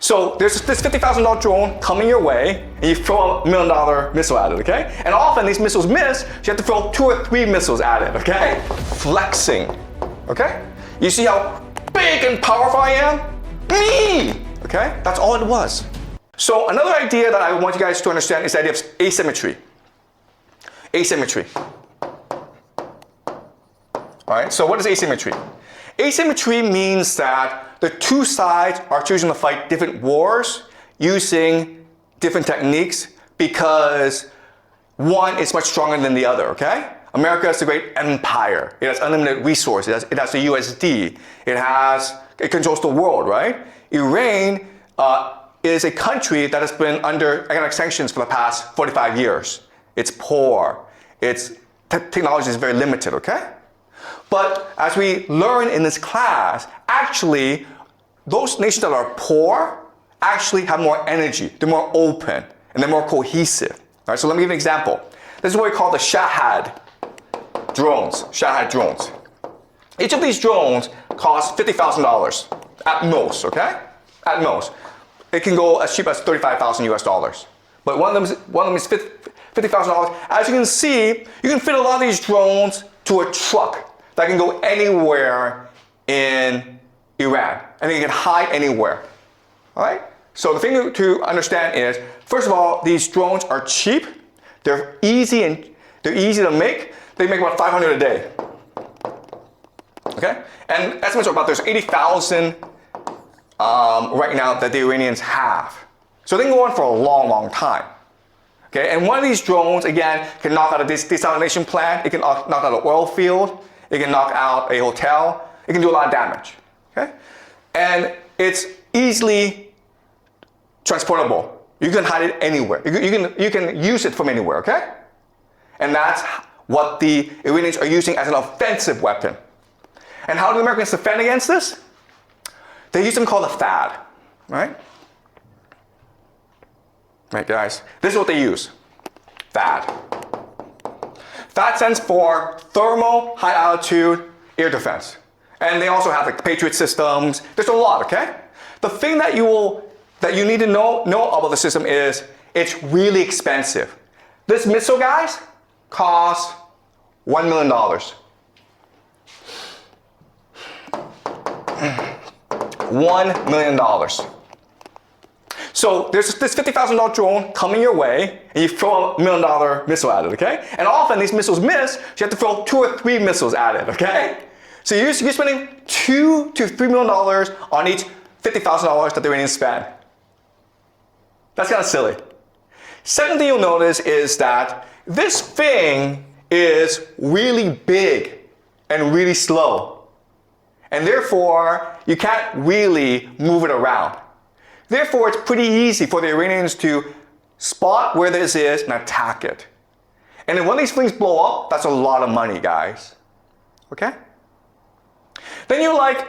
So there's this $50,000 drone coming your way, and you throw a $1 million missile at it, okay? And often these missiles miss, so you have to throw 2 or 3 missiles at it, okay? Flexing, okay? You see how big and powerful I am? Me! Okay? That's all it was. So another idea that I want you guys to understand is the idea of asymmetry. Asymmetry. All right, so what is asymmetry? Asymmetry means that the two sides are choosing to fight different wars using different techniques because one is much stronger than the other, okay? America is a great empire. It has unlimited resources. It has the USD. It controls the world, right? Iran is a country that has been under economic sanctions for the past 45 years. It's poor. Its technology is very limited, okay? But as we learn in this class, actually, those nations that are poor actually have more energy. They're more open, and they're more cohesive. All right, so let me give you an example. This is what we call the Shahad drones. Shahad drones. Each of these drones costs $50,000 at most, okay? At most. It can go as cheap as $35,000 US. But one of them is $50,000. As you can see, you can fit a lot of these drones to a truck that can go anywhere in Iran, and they can hide anywhere. All right? So the thing to understand is, first of all, these drones are cheap. They're easy to make. They make about 500 a day. Okay? And estimates are about there's 80,000 right now that the Iranians have. So they can go on for a long, long time. Okay? And one of these drones, again, can knock out a desalination plant. It can knock out an oil field. It can knock out a hotel. It can do a lot of damage. Okay? And it's easily transportable. You can hide it anywhere. You can use it from anywhere, okay? And that's what the Iranians are using as an offensive weapon. And how do the Americans defend against this? They use something called a THAAD, right? Right, guys? This is what they use. THAAD. THAAD stands for Thermal High Altitude Air Defense. And they also have like Patriot systems. There's a lot, okay? The thing that you need to know about the system is it's really expensive. This missile, guys, costs $1 million. $1 million. So there's this $50,000 drone coming your way, and you throw a $1 million missile at it, okay? And often these missiles miss, so you have to throw 2 or 3 missiles at it, okay? So you're spending $2 to $3 million on each $50,000 that the Iranians spend. That's kind of silly. Second thing you'll notice is that this thing is really big and really slow. And therefore, you can't really move it around. Therefore, it's pretty easy for the Iranians to spot where this is and attack it. And then when these things blow up, that's a lot of money, guys. Okay? Then you're like,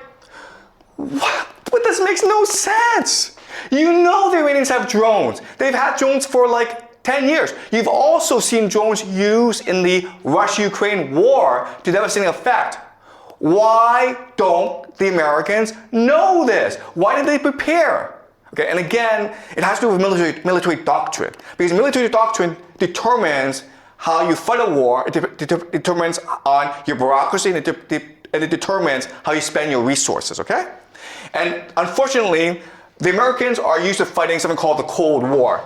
what? But this makes no sense. You know the Iranians have drones. They've had drones for like 10 years. You've also seen drones used in the Russia-Ukraine war to devastating effect. Why don't the Americans know this? Why did they prepare? Okay, and again, it has to do with military doctrine. Because military doctrine determines how you fight a war, it determines on your bureaucracy, and it determines how you spend your resources, okay? And unfortunately, the Americans are used to fighting something called the Cold War,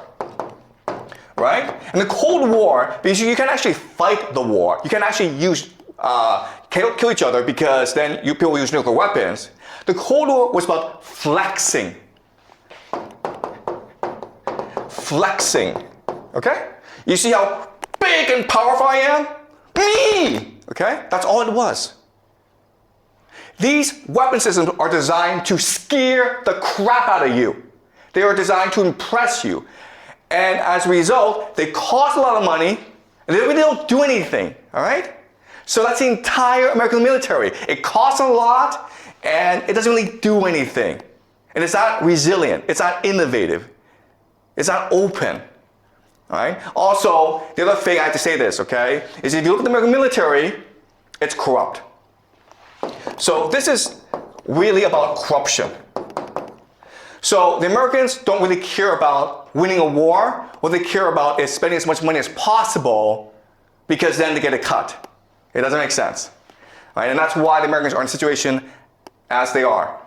right? And the Cold War, because you can actually fight the war, you can actually use, kill each other because then people use nuclear weapons. The Cold War was about flexing. Flexing, okay? You see how big and powerful I am? Me! Okay? That's all it was. These weapon systems are designed to scare the crap out of you. They are designed to impress you. And as a result, they cost a lot of money, and they really don't do anything, all right? So that's the entire American military. It costs a lot, and it doesn't really do anything. And it's not resilient. It's not innovative. It's not open, all right? Also, the other thing I have to say this, okay, is if you look at the American military, it's corrupt. So this is really about corruption. So the Americans don't really care about winning a war. What they care about is spending as much money as possible because then they get a cut. It doesn't make sense. Right? And that's why the Americans are in the situation as they are.